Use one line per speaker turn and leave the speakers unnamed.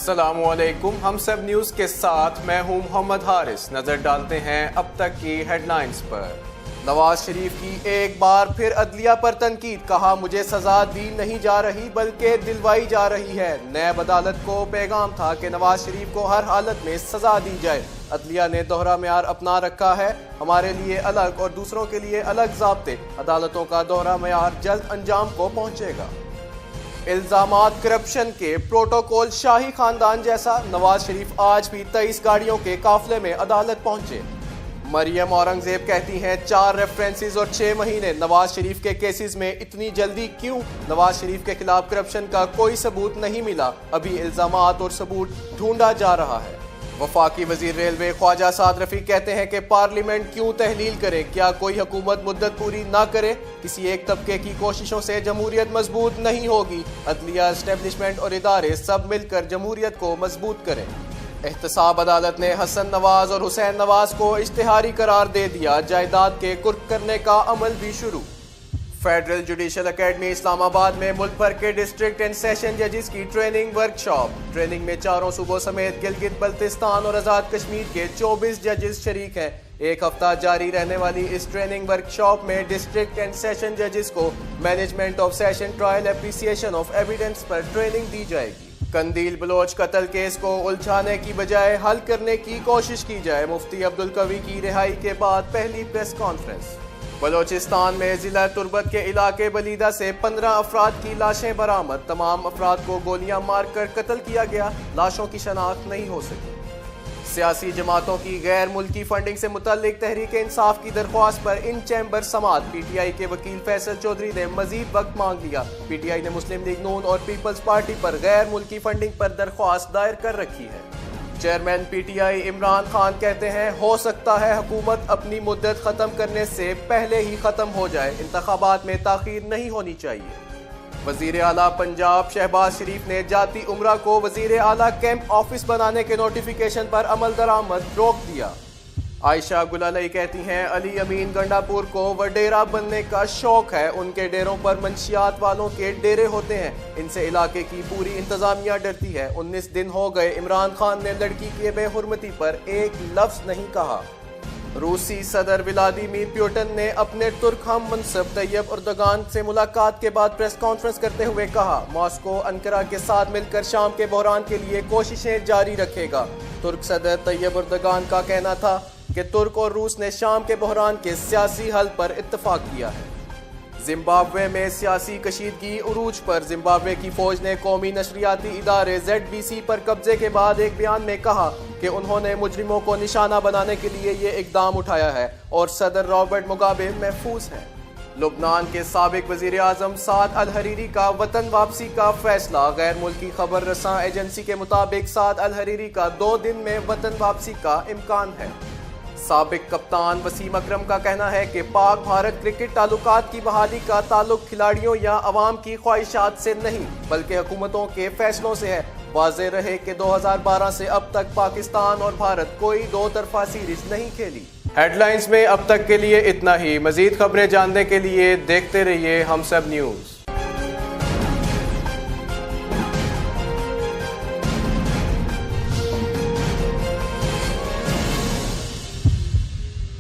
अस्सलामु अलैकुम। हम सब न्यूज़ के साथ मैं हूं मोहम्मद हारिस। नजर डालते हैं अब तक की हेडलाइंस पर। नवाज शरीफ की एक बार फिर अदलिया पर तनकीद, कहा मुझे सजा दी नहीं जा रही बल्कि दिलवाई जा रही है। नैब अदालत को पैगाम था कि नवाज शरीफ को हर हालत में सजा दी जाए। अदलिया ने दोहरा मेयार अपना रखा है, हमारे लिए अलग और दूसरों के लिए अलग ज़ाब्ते। अदालतों का दोहरा मेयार जल्द अंजाम को पहुंचेगा। इल्जामात करप्शन के, प्रोटोकॉल शाही खानदान जैसा। नवाज शरीफ आज भी 23 गाड़ियों के काफिले में अदालत पहुंचे। मरियम औरंगजेब कहती हैं 4 रेफरेंसेस और 6 महीने। नवाज शरीफ के केसेस में इतनी जल्दी क्यों? नवाज शरीफ के खिलाफ करप्शन का कोई सबूत नहीं मिला, अभी इल्जामात और सबूत ढूंढा जा रहा है। वफाकी वजीर रेलवे ख्वाजा साद रफीक कहते हैं कि पार्लियामेंट क्यों तहलील करे, क्या कोई हुकूमत मुद्दत पूरी ना करे? किसी एक तबके की कोशिशों से जमहूरियत मजबूत नहीं होगी। अदलिया, एस्टेब्लिशमेंट और इदारे सब मिलकर जमहूरियत को मजबूत करें। एहतसाब अदालत ने हसन नवाज और हुसैन नवाज को इश्तिहारी करार दे दिया। जायदाद के कुर्क करने का अमल भी शुरू। फेडरल जुडिशल एकेडमी इस्लामाबाद में मुल्क भर के डिस्ट्रिक्ट एंड सेशन जजेस की ट्रेनिंग वर्कशॉप। ट्रेनिंग में 4 सूबों समेत गिलगित बल्तिस्तान और आज़ाद कश्मीर के 24 जजेस शरीक हैं। एक हफ्ता जारी रहने वाली इस ट्रेनिंग वर्कशॉप में डिस्ट्रिक्ट एंड सेशन जजेस को management of session trial, appreciation of evidence पर ट्रेनिंग दी जाएगी। कंदील बलोच कत्ल केस को उलझाने की बजाय हल करने की कोशिश की जाए। मुफ्ती अब्दुल कवी की रिहाई के बाद पहली प्रेस कॉन्फ्रेंस। बलोचिस्तान में जिला तुर्बत के इलाके बलीदा से 15 अफराद की लाशें बरामद। तमाम अफराद को गोलियां मारकर कत्ल किया गया, लाशों की शनाख्त नहीं हो सकी। सियासी जमातों की गैर मुल्की फंडिंग से मुतल्लिक तहरीक इंसाफ की दरख्वास्त पर इन चैम्बर समात। पीटीआई के वकील फैसल चौधरी ने मजीद वक्त मांग लिया। पीटीआई ने मुस्लिम लीग नून और पीपल्स पार्टी पर गैर मुल्की फंडिंग पर दरख्वास्त दायर कर रखी है। चेयरमैन पीटीआई इमरान खान कहते हैं हो सकता है हुकूमत अपनी मुद्दत खत्म करने से पहले ही खत्म हो जाए, इंतखाबात में ताखीर नहीं होनी चाहिए। वजीर आला पंजाब शहबाज शरीफ ने जाती उम्रा को वजीर आला कैंप ऑफिस बनाने के नोटिफिकेशन पर अमल दरामद रोक दिया। आयशा गुलालई कहती हैं अली अमीन गंडापुर को वडेरा बनने का शौक है, उनके डेरों पर मंशियात वालों के डेरे होते हैं, इनसे इलाके की पूरी इंतजामिया डरती है। 19 दिन हो गए इमरान खान ने लड़की की बेहुरमती पर एक लफ्ज नहीं कहा। रूसी सदर व्लादिमीर पुतिन ने अपने तुर्क हम मनसब तैयब एर्दोगान से मुलाकात के बाद प्रेस कॉन्फ्रेंस करते हुए कहा मॉस्को अंकारा के साथ मिलकर शाम के बहरान के लिए कोशिशें जारी रखेगा। तुर्क सदर तैयब एर्दोगान का कहना था कि तुर्क और रूस ने शाम के बहरान के सियासी हल पर इत्तफाक किया है। जिम्बाब्वे में सियासी कशीदगी उरूज पर। जिम्बाब्वे की फौज ने कौमी नशरियाती इदारे ZBC पर कब्जे के बाद एक बयान में कहा कि उन्होंने मुजरिमों को निशाना बनाने के लिए ये इकदाम उठाया है और सदर रॉबर्ट मुगाबे महफूज हैं। लुबनान के साबिक वजीर आजम साद अल हरीरी का वतन वापसी का फैसला। गैर मुल्की खबर रसां एजेंसी के मुताबिक साद अल हरीरी का 2 दिन में वतन वापसी का इम्कान है। साबिक कप्तान वसीम अकरम का कहना है कि पाक भारत क्रिकेट ताल्लुकात की बहाली का ताल्लुक खिलाड़ियों या अवाम की ख्वाहिशात से नहीं बल्कि हुकूमतों के फैसलों से है। वाज़ेह रहे कि 2012 से अब तक पाकिस्तान और भारत कोई 2 तरफा सीरीज नहीं खेली। हेडलाइंस में अब तक के लिए इतना ही। मजीद खबरें जानने के लिए देखते रहिए हम सब न्यूज़।